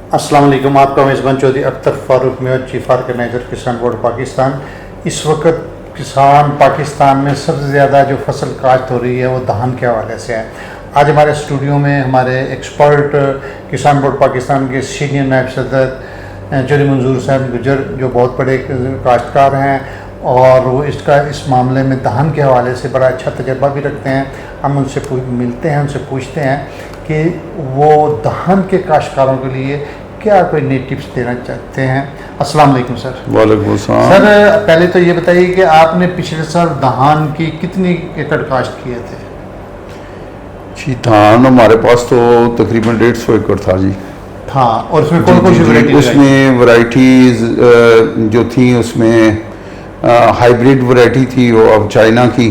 अस्सलाम वालेकुम। आपका मेज़बान चौधरी अख्तर फारूक में चीफ ऑर्गेनाइज़र किसान बोर्ड पाकिस्तान। इस वक्त किसान पाकिस्तान में सबसे ज़्यादा जो फसल काश्त हो रही है वो धान के हवाले से है। आज हमारे स्टूडियो में हमारे एक्सपर्ट किसान बोर्ड पाकिस्तान के सीनियर नायब सदर चौधरी मंजूर साहब गुजर, जो बहुत बड़े काश्तकार हैं और वो इस मामले में धान के हवाले से बड़ा अच्छा तजर्बा भी रखते हैं। हम उनसे मिलते हैं, उनसे पूछते हैं कि वो धान के काश्तकारों के लिए क्या कोई नई टिप्स देना चाहते हैं। अस्सलाम वालेकुम सर। वालेकुम अस्सलाम। सर, पहले तो ये बताइए कि आपने पिछले साल धान की कितनी एकड़ काश्त किए थे? जी, धान हमारे पास तो तकरीबन 150 एकड़ था जी। हाँ, और उसमें कौन कौन सी वैरायटी? उसमें वैरायटीज़ जो थी उसमें हाइब्रिड वैरायटी थी वो अब चाइना की।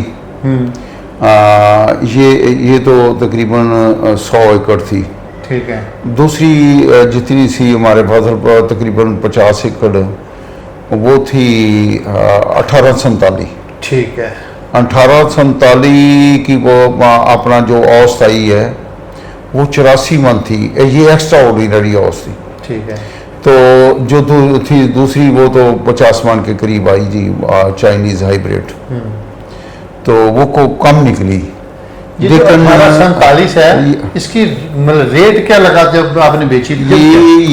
ये तो तकरीबन 100 एकड़ थी। ठीक है। दूसरी जितनी सी हमारे पास तकरीबन 50 एकड़ वो थी 1847। ठीक है। 1847 की वो अपना जो औसत आई है वो 84 मन थी। ये एक्स्ट्रा ऑर्डिनरी औसत थी। ठीक है। तो जो थी दूसरी वो तो 50 मन के करीब आई जी, चाइनीज़ हाइब्रिड। तो वो को कम निकली। ये जो 1847 है, इसकी मतलब रेट क्या लगा जब आपने बेची थी?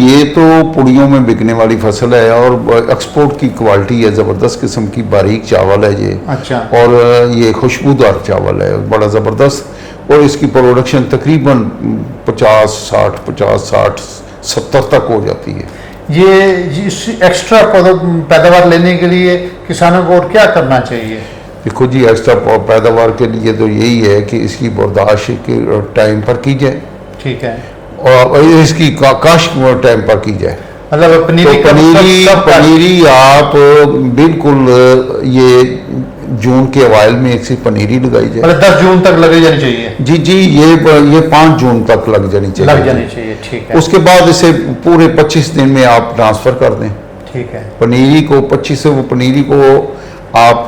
ये तो पुड़ियों में बिकने वाली फसल है और एक्सपोर्ट की क्वालिटी है, ज़बरदस्त किस्म की बारीक चावल है ये। अच्छा। और ये खुशबूदार चावल है, बड़ा ज़बरदस्त। और इसकी प्रोडक्शन तकरीबन 50-60 70 तक हो जाती है। ये एक्स्ट्रा पैदावार लेने के लिए किसानों को और क्या करना चाहिए? देखो जी, एक्स्ट्रा पैदावार के लिए तो यही है कि इसकी बर्दाश्त के टाइम पर की जाए। ठीक है। और इसकी काश्त टाइम पर की जाए। मतलब पनीरी आप बिल्कुल ये जून के अवाइल में एक सी पनीरी लगाई जाए। मतलब 10 जून तक लग जानी चाहिए? जी, ये 5 जून तक लग जानी चाहिए। ठीक है। उसके बाद इसे पूरे 25 दिन में आप ट्रांसफ़र कर दें। ठीक है। पनीरी को 25 से वो पनीरी को आप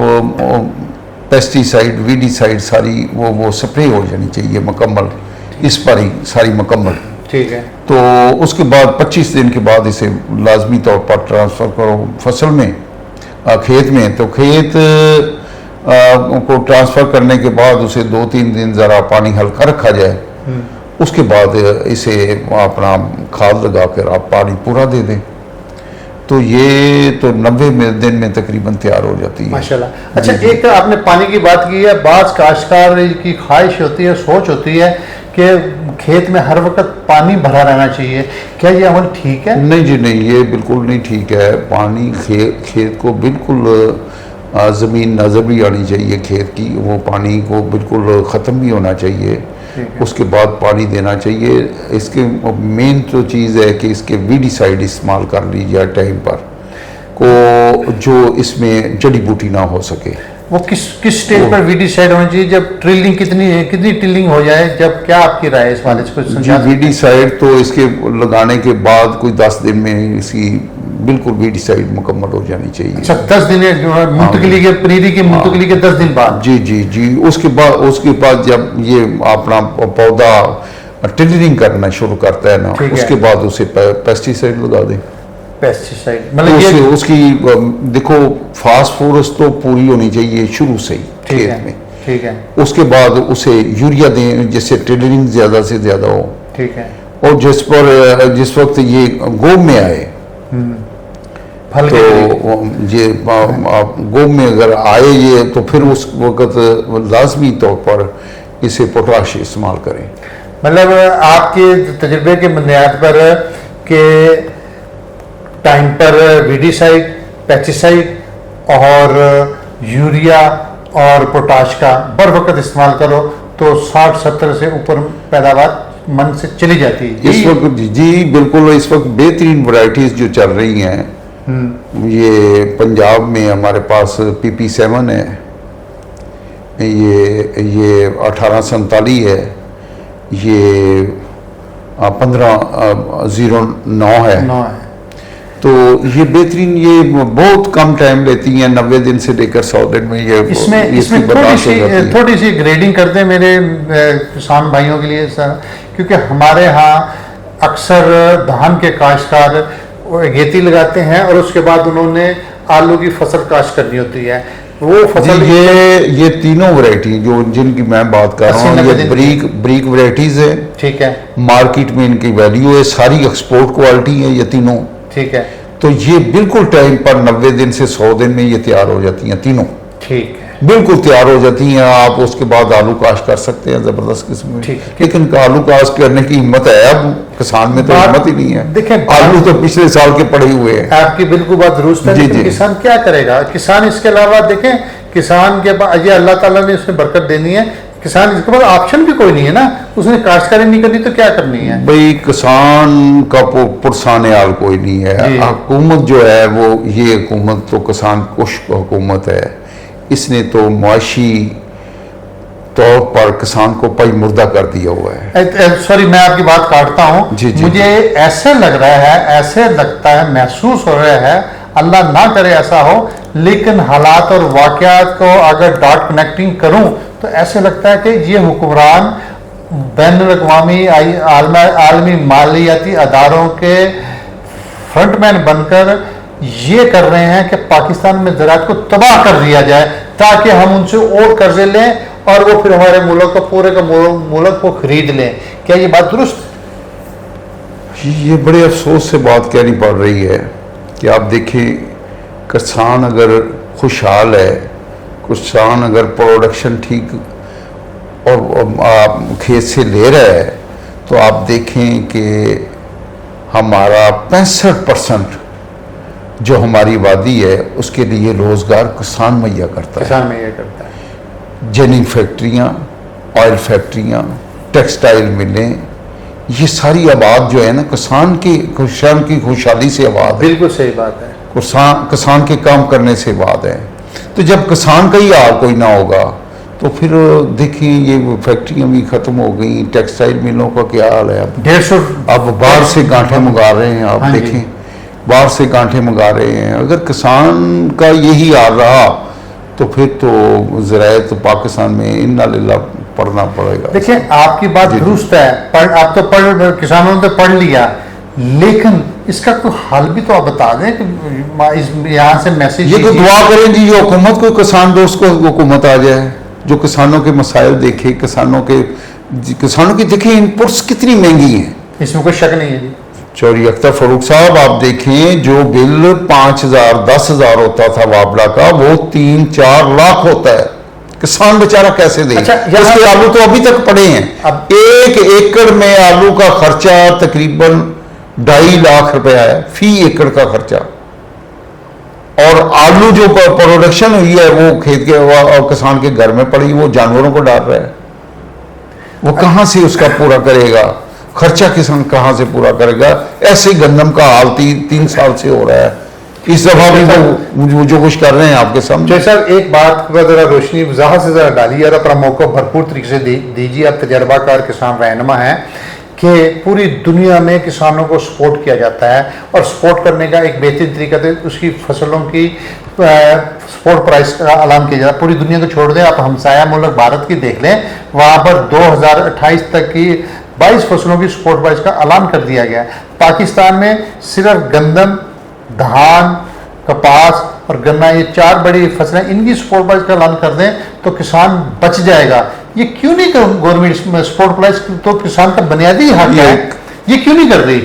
पेस्टिसाइड वीडीसाइड सारी वो स्प्रे हो जानी चाहिए मुकम्मल, इस पर ही सारी मुकम्मल। ठीक है। तो उसके बाद 25 दिन के बाद इसे लाजमी तौर पर ट्रांसफ़र करो फसल में, खेत में। तो खेत को ट्रांसफ़र करने के बाद उसे 2-3 दिन ज़रा पानी हल्का रखा जाए। उसके बाद इसे अपना खाद लगा कर आप पानी पूरा दे दें। तो ये तो 90 दिन में तकरीबन तैयार हो जाती है। माशाल्लाह। अच्छा, एक आपने पानी की बात की है। बाज़ काश्तकार की ख्वाहिश होती है, सोच होती है कि खेत में हर वक्त पानी भरा रहना चाहिए। क्या ये अमल ठीक है? नहीं जी, नहीं, ये बिल्कुल नहीं ठीक है। पानी खेत को बिल्कुल ज़मीन नज़र भी आनी चाहिए खेत की। वो पानी को बिल्कुल ख़त्म भी होना चाहिए। उसके बाद पानी देना चाहिए। इसके मेन तो चीज़ है कि इसके वीडीसाइड इस्तेमाल कर लीजिए टाइम पर को, जो इसमें जड़ी बूटी ना हो सके। वो किस स्टेज पर वीडीसाइड होना चाहिए? जब ट्रिलिंग कितनी टिलिंग हो जाए, जब क्या आपकी राय है इस वाले से? वीडीसाइड तो इसके लगाने के बाद कोई 10 दिन में इसकी बिल्कुल वीडीसाइड मुकम्मल हो जानी चाहिए। अच्छा, 10 दिन मुंतकली के पनीरी की मुंतकली के 10 दिन बाद? जी। उसके बाद जब ये अपना पौधा टिलरिंग करना शुरू करता है ना, उसके बाद उसे पेस्टिसाइड लगा दें। पेस्टिसाइड मतलब उसकी देखो फास्फोरस तो पूरी होनी चाहिए शुरू से ही खेत में। ठीक है। उसके बाद उसे यूरिया दें जिससे टिलरिंग ज़्यादा से ज़्यादा हो। ठीक है। और जिस वक्त ये गोब में आए, तो ये गोब में अगर आए ये, तो फिर उस वक्त लाजमी तौर पर इसे पोटाश इस्तेमाल करें। मतलब आपके तजुर्बे के बुनियाद पर के टाइम पर वीडीसाइड, पेस्टिसाइड और यूरिया और पोटाश का बर वक्त इस्तेमाल करो तो 60-70 से ऊपर पैदावार मन से चली जाती है। इस वक्त जी बिल्कुल, इस वक्त बेहतरीन वैरायटीज़ जो चल रही हैं, ये पंजाब में हमारे पास PP7 है, ये 1847 है, ये 1509 है। तो ये बेहतरीन, ये बहुत कम टाइम लेती हैं, 90 दिन से लेकर 100 दिन में ये इसमें थोड़ी सी ग्रेडिंग करते हैं मेरे किसान भाइयों के लिए सर, क्योंकि हमारे यहाँ अक्सर धान के काश्तकार अगेती लगाते हैं और उसके बाद उन्होंने आलू की फसल काश्त करनी होती है। वो फसल जी, ये तीनों वैरायटी जो जिनकी मैं बात कर रहा हूँ, ये ब्रीक वैरायटीज है। ठीक है। मार्केट में इनकी वैल्यू है, सारी एक्सपोर्ट क्वालिटी है ये तीनों। ठीक है। तो ये बिल्कुल टाइम पर 90 दिन से 100 दिन में ये तैयार हो जाती हैं तीनों। ठीक है। बिल्कुल तैयार हो जाती हैं। आप उसके बाद आलू काश्त कर सकते हैं जबरदस्त किस्म में। ठीक है। लेकिन आलू काश्त करने की हिम्मत है अब किसान में, तो हिम्मत ही नहीं है। देखें, आलू तो पिछले साल के पड़े हुए हैं। आपकी बिल्कुल बात दुरुस्त है, लेकिन किसान क्या करेगा? किसान इसके अलावा देखें, किसान के पास ये अल्लाह ताला ने उसमें बरकत देनी है, किसान इसके पास ऑप्शन भी कोई नहीं है ना, उसने काश्तकारी नहीं करनी तो क्या करनी है भाई? किसान का पुरसाने हाल कोई नहीं है। हुकूमत जो है वो ये हुकूमत तो किसान कुश हुकूमत है। इसने तो मुआशी तौर पर किसान को पाई मुर्दा कर दिया हुआ है। सॉरी, मैं आपकी बात काटता हूँ। मुझे ऐसे लग रहा है, ऐसे लगता है, महसूस हो रहा है, अल्लाह ना करे ऐसा हो, लेकिन हालात और वाकयात को अगर डॉट कनेक्टिंग करूं तो ऐसे लगता है कि ये हुक्मरान बैनुल-अक़वामी आलमी मालियाती अदारों के फ्रंटमैन बनकर ये कर रहे हैं कि पाकिस्तान में ज़राअत को तबाह कर दिया जाए ताकि हम उनसे और कर्जे लें और वो फिर हमारे मुल्क को पूरे का मुल्क को खरीद लें। क्या ये बात दुरुस्त? ये बड़े अफसोस से बात कहनी पड़ रही है कि आप देखें, किसान अगर खुशहाल है, किसान अगर प्रोडक्शन ठीक और खेत से ले रहा है, तो आप देखें कि हमारा 65% जो हमारी आबादी है उसके लिए रोज़गार किसान मुहैया करता है। किसान मुहैया करता है। जिनिंग फैक्ट्रियाँ, ऑयल फैक्ट्रियाँ, टेक्सटाइल मिलें, ये सारी आबाद जो है ना किसान की खुशहाली से आबाद है। बिल्कुल सही बात है। किसान के काम करने से आबाद है। तो जब किसान का ही हाल कोई ना होगा तो फिर देखिए ये फैक्ट्रियाँ भी ख़त्म हो गई, टेक्सटाइल मिलों का क्या हाल है। अब 150 अब बाहर से गांठें मंगा रहे हैं। आप देखें, बाहर से गांठें मंगा रहे हैं। अगर किसान का यही हाल रहा तो फिर तो ज़राअत तो पाकिस्तान में इन्ना लिल्लाह पढ़ना पड़ेगा। देखिए, आपकी बात दुरुस्त है, आप तो किसानों ने पढ़ लिया, लेकिन इसका कोई हल भी तो आप बता दें कि यहाँ से मैसेज। ये तो दुआ करें जी, जो हुकूमत को किसान दोस्त को हुकूमत आ जाए, जो किसानों के मसाइल देखे, किसानों की देखें इनपुट्स कितनी महंगी हैं, इसमें कोई शक नहीं है जी। चौधरी अख्तर फारूक साहब, आप देखें जो बिल 5,000 10,000 होता था वाबला का, वो 3-4 लाख होता है। किसान बेचारा कैसे दे? उसके आलू तो अभी तक पड़े हैं। अब 1 एकड़ में आलू का खर्चा तकरीबन 2.5 लाख रुपया है, फी एकड़ का खर्चा। और आलू जो प्रोडक्शन हुई है वो खेत के किसान के घर में पड़ी, वो जानवरों को डाल रहा है। वो कहाँ से उसका पूरा करेगा? खर्चा किसान कहाँ से पूरा करेगा? ऐसे गंदम का हाल 3 साल से हो रहा है। इस दफा भी जो कुछ कर रहे हैं आपके सामने। सर, एक बात पर जरा रोशनी वजाहत से जरा डालिए और अपना मौका भरपूर तरीके से दीजिए। आप तजर्बाकार किसान रहनुमा हैं कि पूरी दुनिया में किसानों को सपोर्ट किया जाता है और सपोर्ट करने का एक बेहतरीन तरीका तो उसकी फसलों की सपोर्ट प्राइस का ऐलान किया जाता है। पूरी दुनिया को छोड़ दें, आप हमसाया मुल्क भारत की देख लें, वहाँ पर 2028 तक की 22 फसलों की सपोर्ट प्राइस का ऐलान कर दिया गया है। पाकिस्तान में सिर्फ गंदम, धान, कपास और गन्ना, ये 4 बड़ी फसलें, इनकी सपोर्ट प्राइस का ऐलान कर दें तो किसान बच जाएगा। ये क्यों नहीं कर गवर्नमेंट सपोर्ट प्राइस? तो किसान का बुनियादी हक है, ये क्यों नहीं कर रही?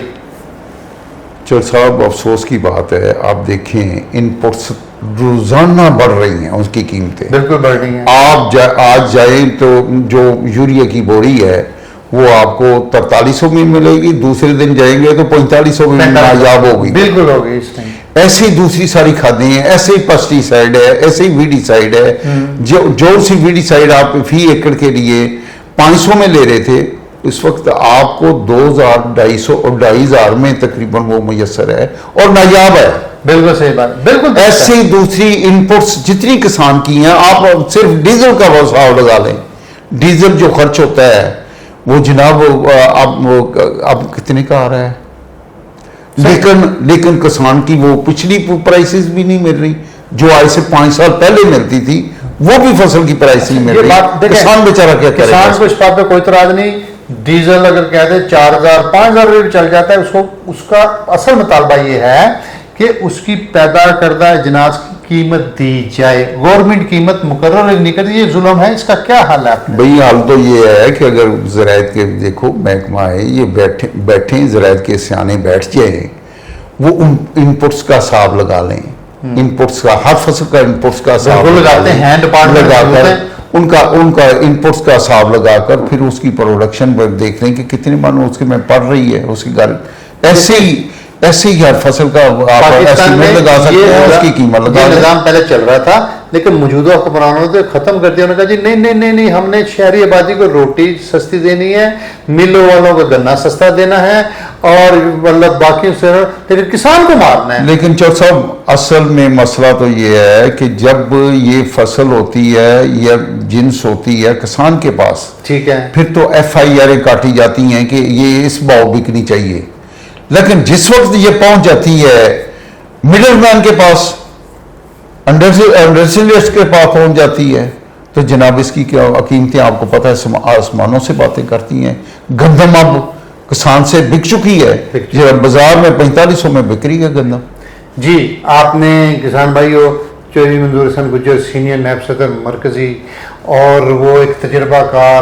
चौधरी साहब, अफसोस की बात है, आप देखें इनपुट्स रोजाना बढ़ रही हैं, उसकी कीमतें बिल्कुल बढ़ रही हैं। आप आज जाएं तो जो यूरिया की बोरी है वो आपको 4300 में मिलेगी, दूसरे दिन जाएंगे तो 4500 में नायाब होगी। बिल्कुल होगी इस टाइम। ऐसे ही दूसरी सारी खादें हैं, ऐसे ही पेस्टिसाइड है, ऐसे ही वीडिसाइड है। जो सी वीडिसाइड आप फी एकड़ के लिए 500 में ले रहे थे, इस वक्त आपको 2,000 2,500 और 2,500 में तकरीबन वो मुयसर है और नायाब है। बिल्कुल सही बात, बिल्कुल। ऐसे ही दूसरी इनपुट्स जितनी किसान की हैं, आप सिर्फ डीजल का हिसाब लगा लें। डीजल जो खर्च होता है वो जनाब अब कितने का आ रहा है? लेकिन किसान की वो पिछली प्राइसेस भी नहीं मिल रही जो आज से 5 साल पहले मिलती थी, वो भी फसल की प्राइस नहीं मिल रही। किसान बेचारा क्या करेगा? किसान को इस बात पे कोई इतराज नहीं, डीजल अगर कहते हैं 4,000 5,000 रुपये भी चल जाता है, उसको उसका असल मुतालबा ये है कि उसकी पैदा करदा अजनास की कीमत दी जाए। गवर्नमेंट कीमत मुकर्रर नहीं करती, ये जुल्म है। इसका क्या हाल है आपने? भाई हाल तो ये है कि अगर ज़रायत के देखो महकमा है, ये बैठे ज़रायत के सियाने बैठ जाए, वो उन इनपुट्स का हिसाब लगा लें, इनपुट्स का हर फसल का इनपुट्स का हिसाब लगाते हैं, डिपार्टमेंट लगाकर उनका इनपुट्स का हिसाब लगाकर फिर उसकी प्रोडक्शन पर देख रहे हैं कि कितने मन उसके में पड़ रही है, उसकी घर ऐसे ही हर फसल का आप एस्टीमेट लगा सकते हैं, उसकी कीमत लगा। निजाम पहले चल रहा था, लेकिन मौजूदा हुक्मरानों ने खत्म कर दिया। उन्होंने कहा जी नहीं नहीं नहीं नहीं, हमने शहरी आबादी को रोटी सस्ती देनी है, मिलों वालों को गन्ना सस्ता देना है, और मतलब बाकी से लेकिन किसान को मारना है। लेकिन चौथ साहब असल में मसला तो ये है कि जब ये फसल होती है या जिन्स होती है किसान के पास, ठीक है, फिर तो FIR काटी जाती हैं कि ये इस भाव बिकनी चाहिए। लेकिन जिस वक्त ये पहुंच जाती है मिडिल मैन के पास, इंडस्ट्रियलिस्ट के पास पहुंच जाती है, तो जनाब इसकी क्या कीमतें आपको पता है आसमानों से बातें करती हैं। गंदम अब किसान से बिक चुकी है, जब बाजार में 4500 में बिक रही है गंदम। जी आपने किसान भाइयों चौधरी मंजूर हसन गुज्जर सीनियर नायब सदर मरकजी, और वो एक तजर्बाकार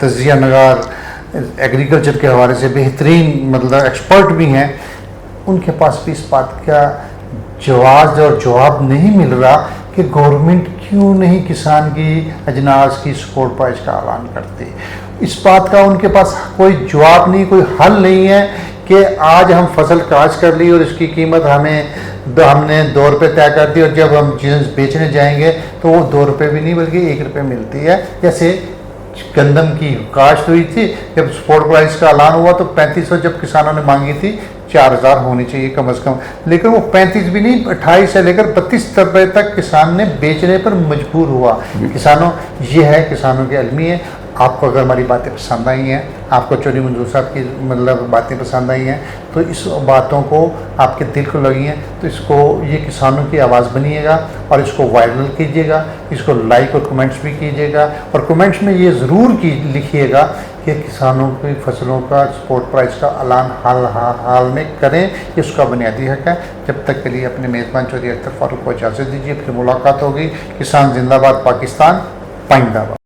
तजिया नगार एग्रीकल्चर के हवाले से बेहतरीन मतलब एक्सपर्ट भी हैं, उनके पास भी इस बात का जवाब नहीं मिल रहा कि गवर्नमेंट क्यों नहीं किसान की अजनास की सपोर्ट प्राइस का ऐलान करती। इस बात का उनके पास कोई जवाब नहीं, कोई हल नहीं है कि आज हम फसल काश कर ली और इसकी कीमत हमने 2 रुपये तय कर दी, और जब हम जिन्स बेचने जाएंगे तो वो 2 रुपये भी नहीं बल्कि 1 रुपये मिलती है। जैसे गंदम की काश्त हुई थी, जब सपोर्ट प्राइस का ऐलान हुआ तो 3500 जब किसानों ने मांगी थी, 4,000 होनी चाहिए कम से कम, लेकिन वो 35 भी नहीं, 28 से लेकर 32 रुपये तक किसान ने बेचने पर मजबूर हुआ। किसानों, ये है किसानों की अलमी है। आपको अगर हमारी बातें पसंद आई हैं, आपको चौधरी मंजूर साहब की मतलब बातें पसंद आई हैं, तो इस बातों को आपके दिल को लगी हैं, तो इसको ये किसानों की आवाज़ बनिएगा और इसको वायरल कीजिएगा, इसको लाइक और कमेंट्स भी कीजिएगा, और कमेंट्स में ये ज़रूर लिखिएगा कि किसानों की फसलों का सपोर्ट प्राइस का ऐलान हाल में करें, ये उसका बुनियादी हक है। जब तक के लिए अपने मेज़बान चौधरी अख्तर फारूक को इजाज़त दीजिए, फिर मुलाकात होगी। किसान जिंदाबाद, पाकिस्तान पाइंदाबाद।